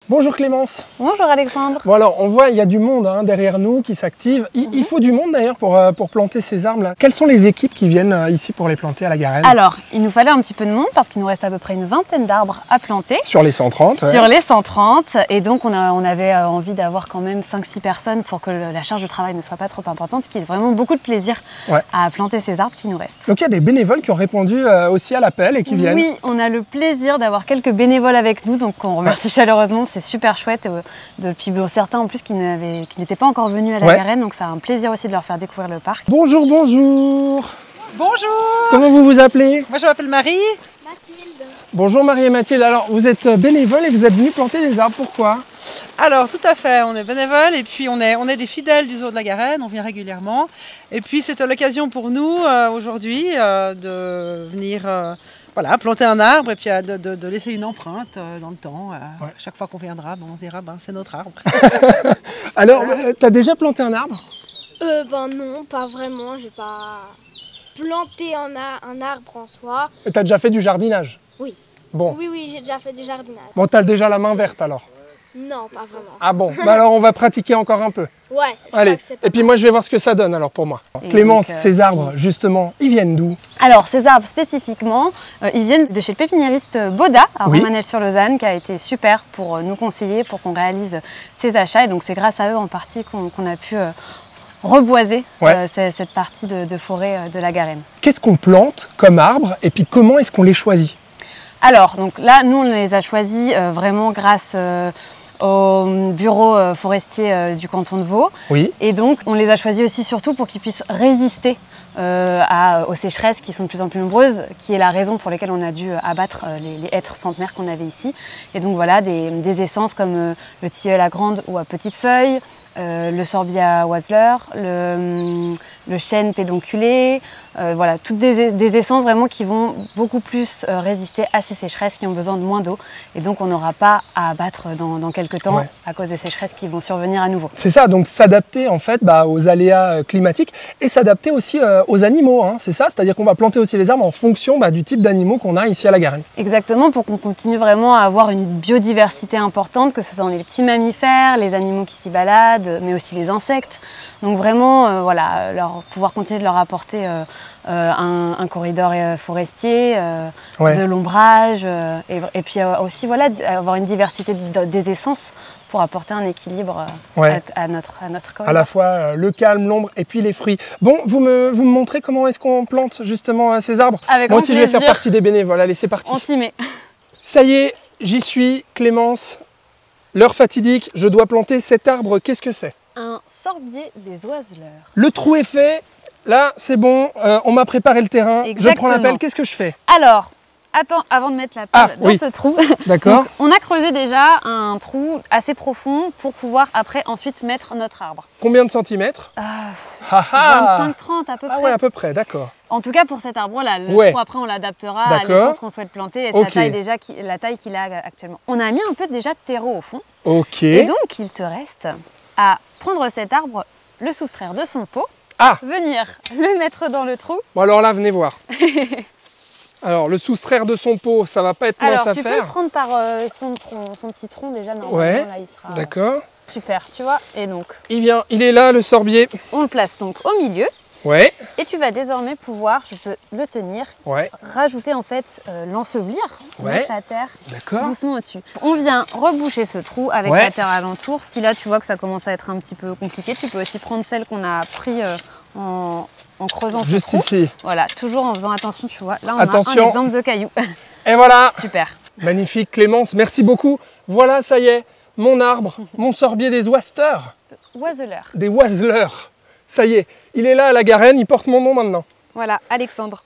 Bonjour Clémence. Bonjour Alexandre. Bon alors, on voit, il y a du monde derrière nous qui s'active. Il faut du monde d'ailleurs pour planter ces arbres là. Quelles sont les équipes qui viennent ici pour les planter à la Garenne? Alors, il nous fallait un petit peu de monde parce qu'il nous reste à peu près une vingtaine d'arbres à planter. Sur les 130. Sur les 130. Et donc, on avait envie d'avoir quand même 5-6 personnes pour que la charge de travail ne soit pas trop importante, qu'il y ait vraiment beaucoup de plaisir à planter ces arbres qui nous restent. Donc, il y a des bénévoles qui ont répondu aussi à l'appel et qui viennent. Oui, on a le plaisir d'avoir quelques bénévoles avec nous, donc on remercie chaleureusement. C'est super chouette. Depuis certains en plus qui n'étaient pas encore venus à la Garenne, donc c'est un plaisir aussi de leur faire découvrir le parc. Bonjour, bonjour. Bonjour. Comment vous vous appelez? Moi je m'appelle Marie. Mathilde. Bonjour Marie et Mathilde. Alors vous êtes bénévole et vous êtes venus planter des arbres, pourquoi? Alors tout à fait, on est bénévole et puis on est des fidèles du zoo de la Garenne, on vient régulièrement. Et puis c'est l'occasion pour nous aujourd'hui de venir planter un arbre et puis de laisser une empreinte dans le temps. Chaque fois qu'on viendra, on se dira c'est notre arbre. Alors, tu as déjà planté un arbre? Non, pas vraiment. J'ai pas planté un arbre en soi. Tu as déjà fait du jardinage? Oui. Bon. Oui, j'ai déjà fait du jardinage. Bon, tu as déjà la main verte alors? Non, pas vraiment. Ah bon, alors on va pratiquer encore un peu. Ouais, allez. Et puis moi je vais voir ce que ça donne alors pour moi. Et Clémence, donc, ces arbres justement, ils viennent d'où? Alors ces arbres spécifiquement, ils viennent de chez le pépiniériste Boda à Romanel-sur-Lausanne qui a été super pour nous conseiller, pour qu'on réalise ces achats. Et donc c'est grâce à eux en partie qu'on a pu reboiser cette partie de forêt de la Garenne. Qu'est-ce qu'on plante comme arbre et puis comment est-ce qu'on les choisit? Alors donc là, nous on les a choisis vraiment grâce au bureau forestier du canton de Vaud. Oui. Et donc on les a choisis aussi surtout pour qu'ils puissent résister aux sécheresses qui sont de plus en plus nombreuses, qui est la raison pour laquelle on a dû abattre les hêtres centenaires qu'on avait ici. Et donc voilà, des essences comme le tilleul à grande ou à petite feuille, le sorbier à oiseleur, le chêne pédonculé, voilà, toutes des essences vraiment qui vont beaucoup plus résister à ces sécheresses qui ont besoin de moins d'eau. Et donc on n'aura pas à abattre dans quelques temps à cause des sécheresses qui vont survenir à nouveau. C'est ça, donc s'adapter en fait aux aléas climatiques et s'adapter aussi aux animaux, hein, c'est ça? C'est-à-dire qu'on va planter aussi les arbres en fonction du type d'animaux qu'on a ici à la Garenne. Exactement, pour qu'on continue vraiment à avoir une biodiversité importante, que ce soit dans les petits mammifères, les animaux qui s'y baladent, mais aussi les insectes. Donc vraiment, pouvoir continuer de leur apporter un corridor forestier, de l'ombrage, et puis aussi avoir une diversité des essences pour apporter un équilibre à notre corridor. À la fois le calme, l'ombre et puis les fruits. Bon, vous me montrez comment est-ce qu'on plante justement ces arbres? Avec moi aussi je vais faire partie des bénévoles, allez c'est parti. On s'y met. Ça y est, j'y suis, Clémence. L'heure fatidique, je dois planter cet arbre, qu'est-ce que c'est? Un sorbier des oiseleurs. Le trou est fait, là c'est bon, on m'a préparé le terrain. Exactement. Je prends la pelle, qu'est-ce que je fais? Alors, attends, avant de mettre la pelle dans ce trou, d'accord. On a creusé déjà un trou assez profond pour pouvoir après ensuite mettre notre arbre. Combien de centimètres? 25-30 à peu près. Ah ouais, à peu près, d'accord. En tout cas pour cet arbre-là, le trou après on l'adaptera à l'essence qu'on souhaite planter et la taille qu'il a actuellement. On a mis un peu déjà de terreau au fond. Ok. Et donc il te reste à prendre cet arbre, le soustraire de son pot, venir le mettre dans le trou. Bon alors là, venez voir. Alors le soustraire de son pot, ça va pas être mince à faire. Alors tu peux le prendre par son petit tronc déjà, normalement là il sera... D'accord. Super, tu vois, et donc... Il est là le sorbier. On le place donc au milieu. Ouais. Et tu vas désormais pouvoir, je peux le tenir, rajouter en fait l'ensevelir, mettre la terre doucement au-dessus. On vient reboucher ce trou avec la terre alentour. Si là tu vois que ça commence à être un petit peu compliqué, tu peux aussi prendre celle qu'on a pris en creusant ce trou. Juste ici. Voilà, toujours en faisant attention, tu vois. Là on a un exemple de caillou. Et voilà. Super. Magnifique Clémence, merci beaucoup. Voilà, ça y est, mon arbre, mon sorbier des oiseleurs. Oiseleurs. Des oiseleurs. Ça y est, il est là à la Garenne, il porte mon nom maintenant. Voilà, Alexandre.